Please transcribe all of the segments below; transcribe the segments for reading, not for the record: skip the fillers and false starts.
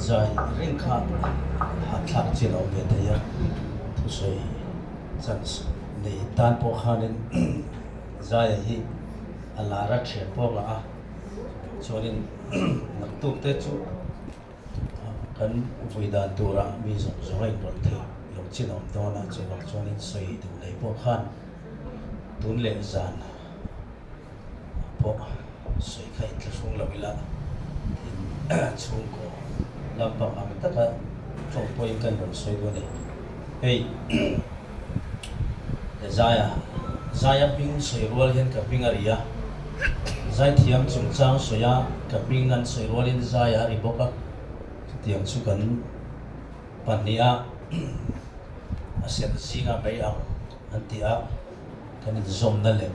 zai ring kha hat thak chin om ve thaya thu sei chan nei tan po khanin zai hi alara the po la chonin nak tu te chu kan vuidan tura mi zong zong ai ron the lo chin om to na chu lo chonin sei du nei po khan tun le zan po sei khai thung lo ila chung ko lampang am taka chong poi kan ron sei do ne hey zaya ping sei rual hian ka ping aria zai thiam chung chang soya ka ping an sei rual in zaya ri boka tiang chu kan pania asen singa bai ang antia kan zom na le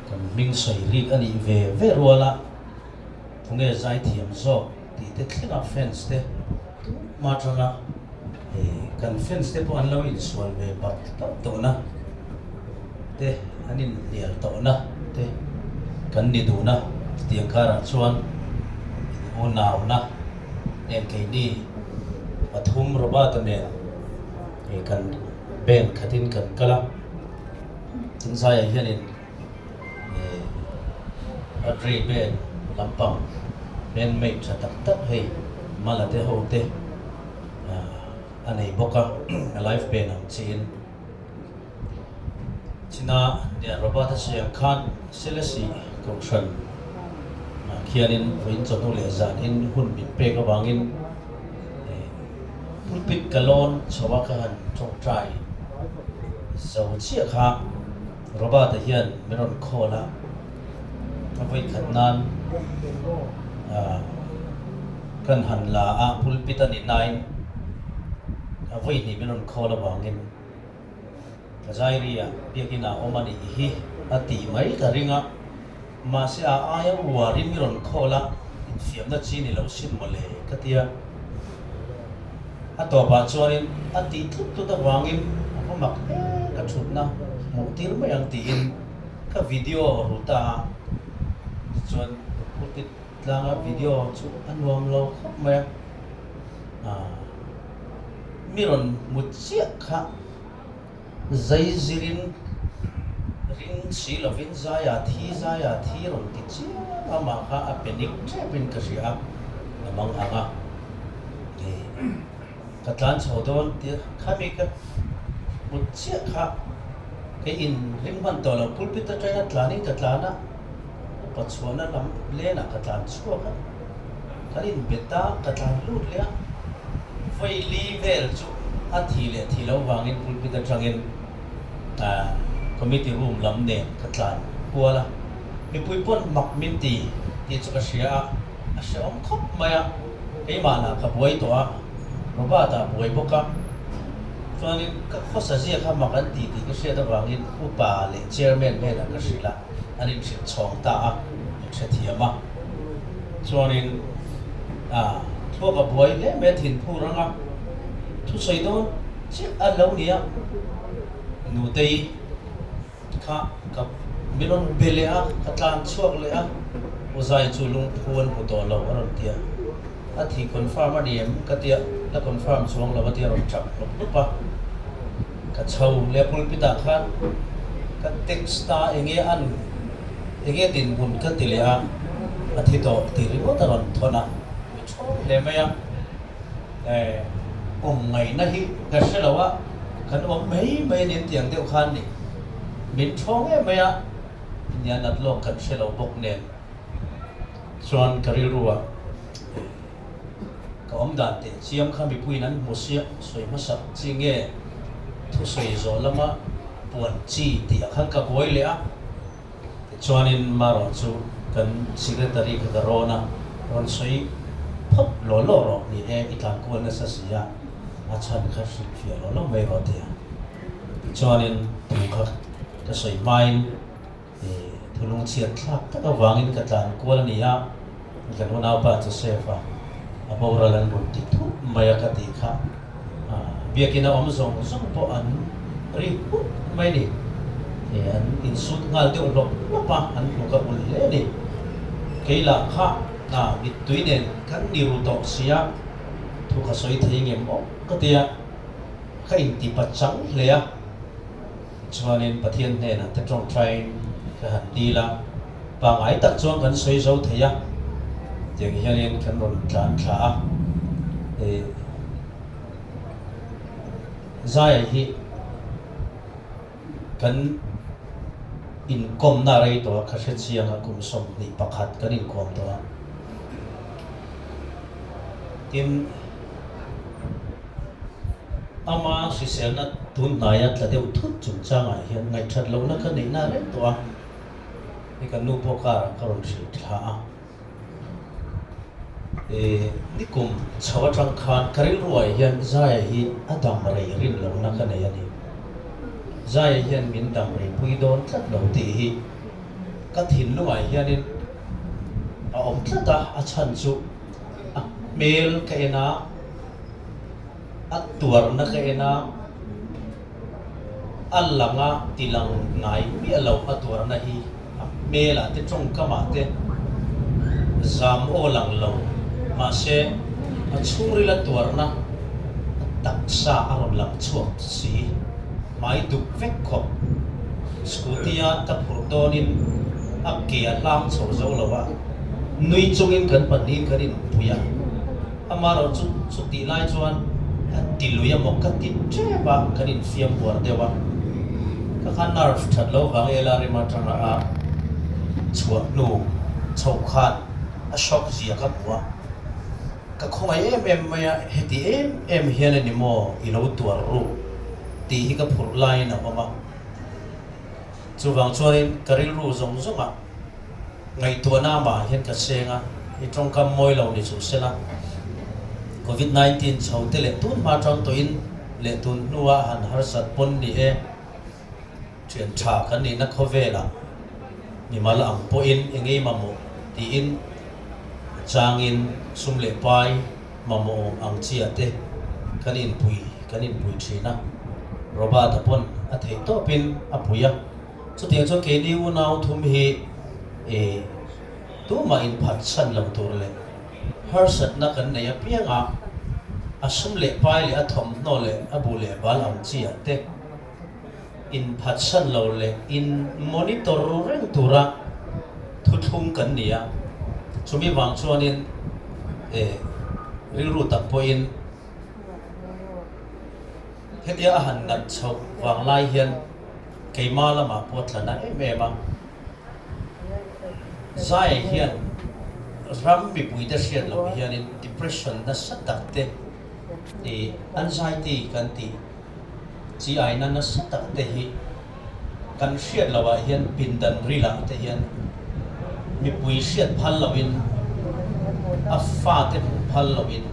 kan ming sei ri ani ve ruala thunge zai thiam zo ti te thina fence te matranga kan fence te po an lo in sual ve pat to na te anin nial to na te kan ni du na tiang kara chuan o naw na nen ke ni pathum roba to ne kan ben khatin kan kala tin sai hianin adri ben lampang ben mei tha tak tak hei malate ho te anei boka life ben am chin china ne robata se khan selesi kongshan khianin voin chonu le zan in hun bit pe ka wangin pulpit kalon chawa ka han chong trai zo chia kha robata hian meron khola voi khatnan kan han la a pulpit ani nine voi ni meron khola wangin kazairia piakina omani hi ati mai ka ringa ma se a aya wari miron khola fiam na chi ni lo sin mole katia ato ba chuanin ati thup tu da wangin apamak ka thutna mutir mai ang tiin ka video ruta chuan pulpit langa video chu anwam lo khop mai miron mutsia kha zai zirin ring si lovin zaya thi ron ti chi ama kha apenik trepin ka ria namang anga katlan chodon ti khami ka mutsia kha ke in ring ban to lo pulpit ta traina tlani katlana pachuana lam lena katlan chua ka kalin beta katlan lut le foi livel chu athi le thilo wangin pulpit ta trangin committee room lam ne katlan kuala mi puipon mak min ti chu ka sia a se om khop maya ke mana ka boi to a robata boi boka chuanin ka khosa zia kha makan ti ka sia da wangin upa le chairman me na ka sila anin sin chong ta a se thiama chuanin thua ka boi le me thin phu ranga thu sei do chi a lo nia nu tei kha ka milon bele a katlan chuak le a uzai chulung phuan pu to lo aron tia a thi confirm adiem ka tia la confirm chuang lo tia ron chak lo pa ka chau le pulpita khan ka text ta enge an enge din bun ka tilia a thi to ti ri ko taron thona mi chho le me ya ngai na hi ka se lawa kan om mai nin tiang deuh khan ni min thong e maya nyan at lo kan se lo bok nen chuan karil ruwa ka om dan te chiam kha mi puinan mosia soi masa chinge thu soi zo lama puan chi ti khan ka boi le a chuanin maro chu kan secretary ka darona ron soi phop lo ro ni e itlan ko na sa sia a chan kha shi fia lo mai ro te chuanin tu kha ka soi main thulung chiat thlak ta ka wangin ka tlan ko la nia kan na pa chu sefa a bora lan bun ti thu maya ka ti kha biakina om zong po an ri mai ni an in sut ngal te lo pa an ka ul le ni keila kha na bit tuinen kan ni ru to sia thu khá soi thấy nghe mỏ có tia cái in tì bát trắng lệ cho nên bát thiên này là tất trong trai cái hạt đi là và ngài tất chuang cần soi dấu thấy tiếng hiện nên cầnron tràn trả zai hi kan in kom na rei to kha se chiang a kum som ni pakhat kan in kom to tin ama si sel na tun na ya tla deu thut chung chang a hian ngai that lo na kan nei na re to a ni kan nu po ka ron si thla ni kum chawa tang khan karil ruai hian zai hi adam rei rin lo na kan nei ani zai hian min dang rei pui don tlat lo ti hi ka thin luai hian in a om tlata a chan chu mel ka ena a tuar na ka ena allanga tilang ngai mi lo a tuar na hi mela te trong kama te zam o lang lo ma se a churi la tuar na taksa aron lang chuak si mai duk vek khop scootia ta phur donin akia lam chho zo lawa nui chungin kan pani karin puya amaro chu ti lai chuan tiluya mokati treba karin fiam war dewa ka khan nerve that lo wang ela ri matanga a chua nu chau khan a shock zia ka buwa ka khongai em maya heti em hian ani mo ilo tuar ru ti hi ka phur lai na mama chuwang chuanin karil ru zong zonga ngai tuana ma hian ka senga I trong kam moi lo ni chu sela COVID-19 chaute le tun ma trong to in le tun nuwa han har sat pon ni e chen tha kan ni na khovela ni mal ang po in engei mamo ti in changin sum le pai mamo ang chi ate kanin pui thina roba ta pon a thei to pin a puya chu tiang chu ke ni u nau thum hi tu ma in phat san lam tur le har sat na kan nei a pianga a sum le pai le a thom no le a bu le bal ang chi ate in phat san lo le in monitor reng tura thu thum kan nia chumi wang chuanin ril ru tak po in hetia a han nat chho wang lai hian keima lama potlana em zai hian ram mi pui da siat lo hian in depression na satakte anxiety kan ti chi ai na satakte hi kan siat lawa hian pindan rila te hian mi pui siat phal lawin a fa te phal lawin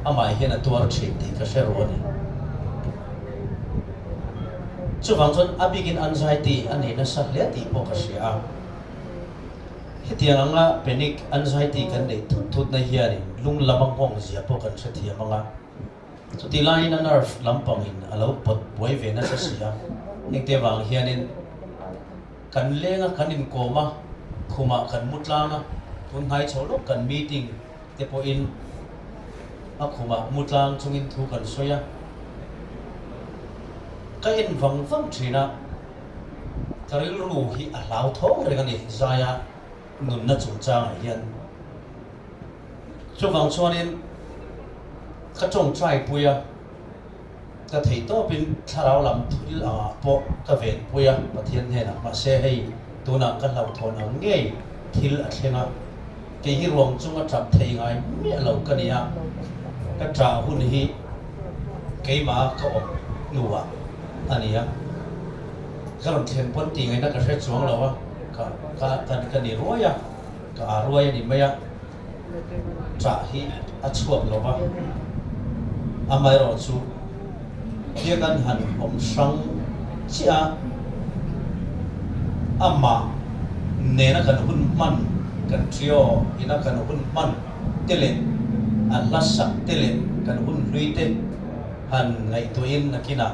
amai hian a tuar thik te ka sheroni chu wang chon abigin anxiety ani na sa le ti po ka sia hetiang anga panic anxiety kan nei thut na hian lung lamang hong zia po kan sa thia manga chu ti lai na nerve lampang in alo pot boi ve na sa sia ning te wang hian in kan lenga kan in koma khuma kan mutlana tun hai cholo kan meeting te po in a khuma mutlang chungin thu kan soya ka in vang thina karil ru hi a lau thong regani zaya nun na chung chang hian chu wang chuanin ka chong trai puya ka thei to pin tharau lam thul a po ka ven puya pathian hena ma se hei tuna ka lau thon ang nge thil a thlenga ke hi rom chunga thap thei ngai mi lo ka nia ka tra hun hi keima ka om nuwa ania karon thlen pon ti ngai na ka hre chuang lawa ka ni roya ka roya ni maya tra hi a chuap lawa amai ro chu dia kan han om sang chia amma ne na kan hun man kan trio ina kan hun man tele Allah sak tele kan hun luite han ngai to in nakina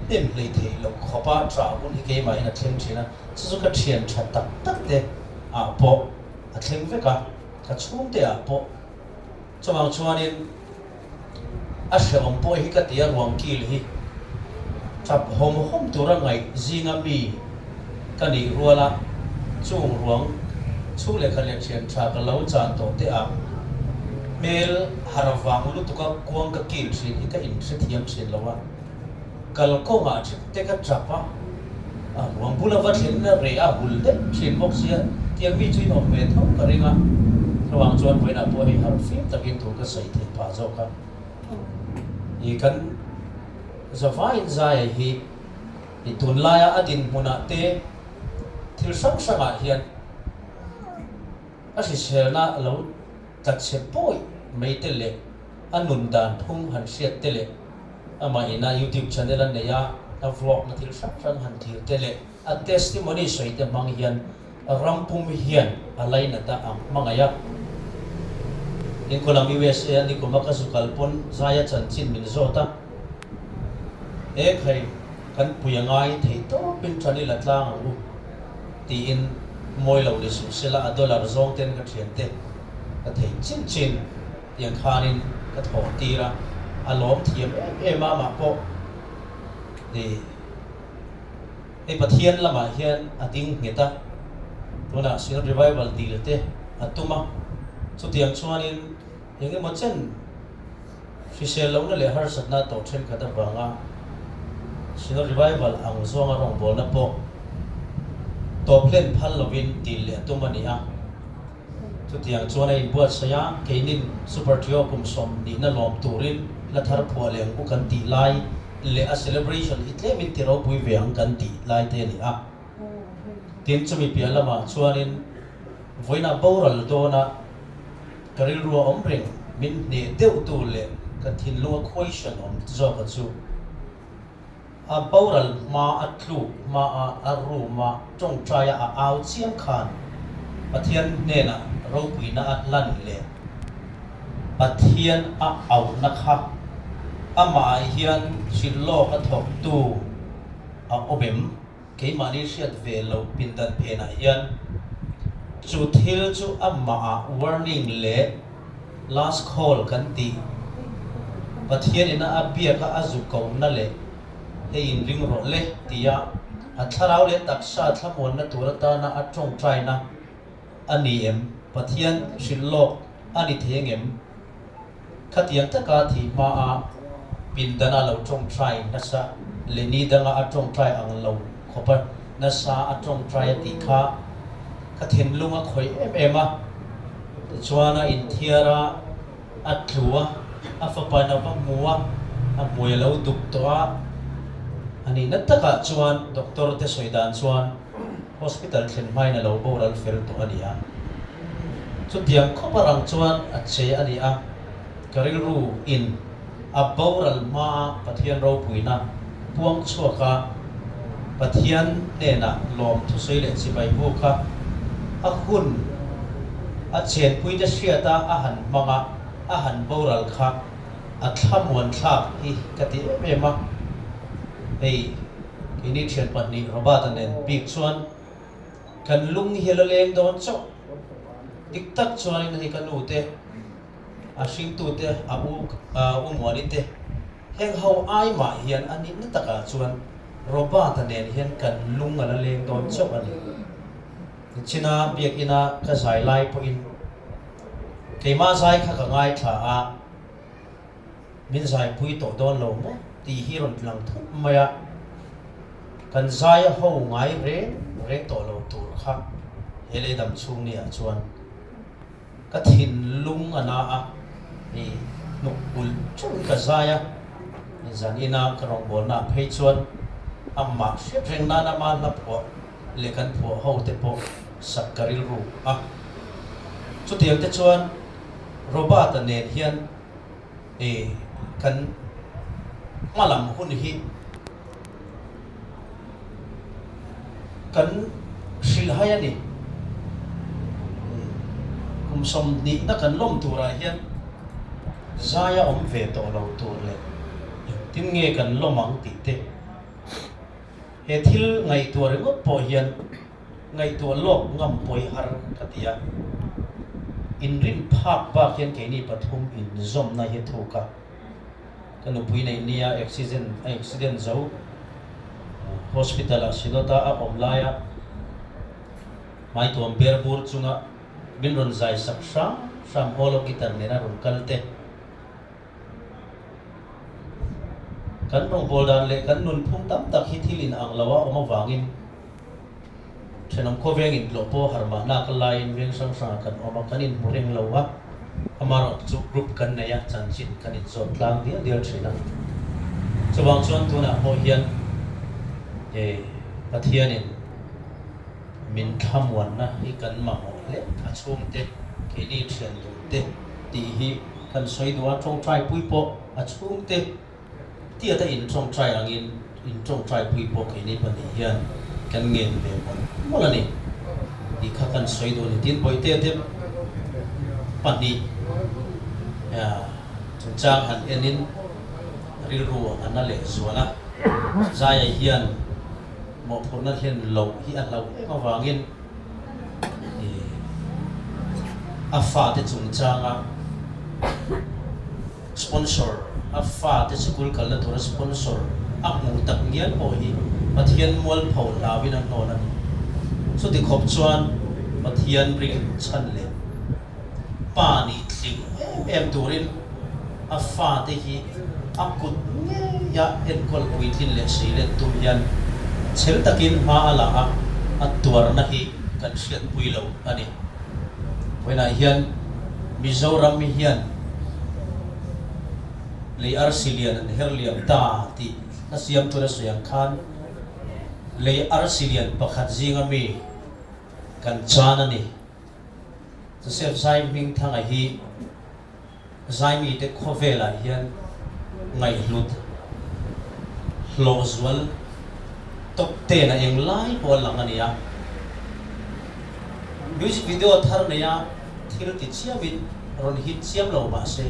em lấy thế lo khopa tra cũng cái mà ina thèm china chu ka thian that tak tak te po a thèm ve ka chung te po chawang chuanin a hre om pawh hi ka tia ruang kil hi chap hom tura ngai zinga mi kani ruala chung ruang chu le khalek thian tha ka lo chan to te a mel harawang lu tuka kuang ka kil thrin hi ka in thre thiam thrin lawa kal ko nga te ka trapa a ruang bula va thrin na re a bul de thrin bok sia tiang mi chui no me tho ka ringa ruang chuan voina pawh hi har fim takin thu ka sai the pa zo ka i kan zavain zai hi i tun laya adin muna te thil sang sanga hian a selna lo tat se poi mei te le anun dan thung han siat te le ama ina YouTube channel an neya a vlog na thil sang han thir te le a testimony soi te mang hian a rampum hian alai na ta ang mangaya in kolam USA ni ko makasukal pon zaya chan chin min zota e khai kan puyangai thei to pin thani latlang u ti in moi lo le su sela a dollar zong ten ka thian te ka thei chin chin yang khanin ka tho tira a lom thiam ma po de e pathian lama hian ating ngeta tuna sin revival dil te atuma chu tiang chuanin yenge ma chen fisel lo na le har satna to then ka da banga sin revival ang zonga rong bol na po to plan phal lovin dil le atuma ni a chu tiang chuan in buat saya keinin super trio kum som ni na lom turin la thar phualeng ku kan ti lai le a celebration itle min tiro pui veang kan ti lai te ni a tin chumi pialama chuanin voina boral dona karil ruwa omring min ne deu tu le ka thin lu question om zo ka chu a boral ma atlu ma a ru ma tong traya a au chiam khan pathian ne na ro pui na atlan le pathian a au na kha ama hian sillo ka thok tu a obem ke mani siat ve lo pindan phena hian chu thil chu amma warning le last call kan ti pathian ina apia ka azu ko na le he in ring ro le tia a tharau le taksa thamon na turata na atong try na ani em pathian sillo ani thengem khatiang ta ka thi ma a pindana lo tong try na sa le ni danga atong try ang lo khopa na sa atong try ti kha ka then lunga khoi em a chuana in thiara atlua afapa na pa muwa a muelo doktora ani nataka chuan doctor te soidan chuan hospital thlen mai na lo boral fel to ania chu tiang khoparang chuan a che ania karil ru in a boral ma pathian ro puina puang chuaka pathian ne na lom thu sei le chi bai bu kha a hun a chen pui te hriata a han manga a han boral kha a thlamuan thlak hi kati ema ei kini thian pahni robata nen big chuan kan lung hela leng don cho dik tak chuan in hi kan u te a hring tu te a u muani te heng ho ai ma hian ani na taka chuan robata nen hian kan lung ala leng don cho ani china biak ina ka zai lai po in keima zai kha ka ngai tha a min zai pui to don lo mo ti hi ron tlang thu maya kan zai ho ngai re to lo tur kha hele dam chung ni a chuan ka thin lung ana a ni nuk ul chung ka zai a ni zan ina ka rong bol na phei chuan amma hriat reng na na ma na po le kan phu ho te po sakaril ru a chu tiang te chuan robata nen hian e kan malam hun hi kan sil haya ni kum som ni na kan lom tura hian zaya om ve to lo tur le tin nge kan lomang ti te he thil ngai tur ngot po hian ngai tu lok ngam poi har katia in rin phak ba khian ke ni pathum in zom na hi thuka kan pui nei nia accident zo hospital a sinota a omlaya mai tuam berbur chunga bin ron zai saksa sam holo gitar nera ron kalte kan rong boldan le kan nun phung tam tak hi thilin ang lawa oma wangin thenam ko vengin lopo harma na ka lain veng sang sang kan oma kanin mureng lawa amaro chu group kan ne ya chanchin kan in zon tlang dia dia thina chawang chuan tuna ho hian pathianin min thamwan na hi kan ma ho le achum te ke ni thian du te ti hi kan soi duwa trong trai pui po achum te tia ta in trong trai angin in trong trai pui po ke ni pani hian kan ngen be mon mola ni di kha kan soi du ni tin boi te te pani ya chung chang han enin ril ru an le zuala zaya hian mo phurna hian lo hi an lo ma wangin a fa te chung changa sponsor a fa te school kal na thora sponsor a mu tak ngian ho hi pathian mol phau lawin an non ani so ti khop chuan pathian ring chan le pa ni thling em turin a fa te hi a kut ya en kol uitin le silen tum hian chel takin ma ala a tuar na hi kan siat puilo ani wena hian mizoram mi hian le arsilian an herliam ta ti na siam tu na suyang khan le arsilian pakhat zinga mi kan chan ani sef sai ming thanga hi zai mi te khovela hian ngai hlut hlozwal top te na eng lai pol lang ania music video thar ne ya thil ti chiamin ron hit chiam lo ma se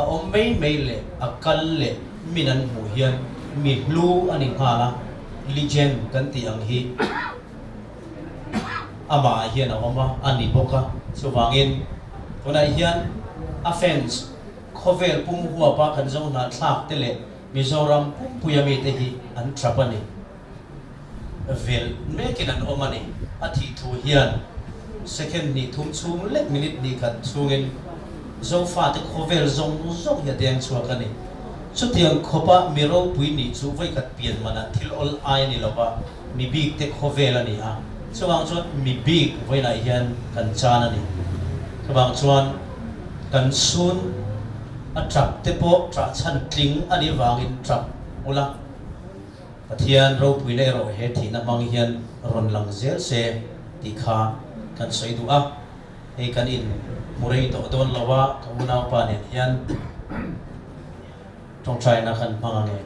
a om mei le a kal le minan hu hian mi hlu ani hala legend kan ti ang hi ama hian a oma ani boka chuwangin tunai hian a fans khovel pum huwa pa kan zo na thlak te le mizoram pum puyami te hi an trapani vel mekin an omani a thi thu hian second ni thum chung lek minute ni kan chungin zo fa te khovel zong zong ya deng chuakani chutiang khopa miro pui ni chu vai kat pian mana thil ol ai ni loba mi big te khovel ani a chuwang chuan mi big vai na hian kan chan ani chuwang chuan kan sun a trap te po tra chan tling ani wangin trap ula pathian ro pui nei ro he thina mang hian ron lang zel se ti kha kan soi du a ei kan in murei to don lawa kamuna pa ne hian trong trai na kan pangange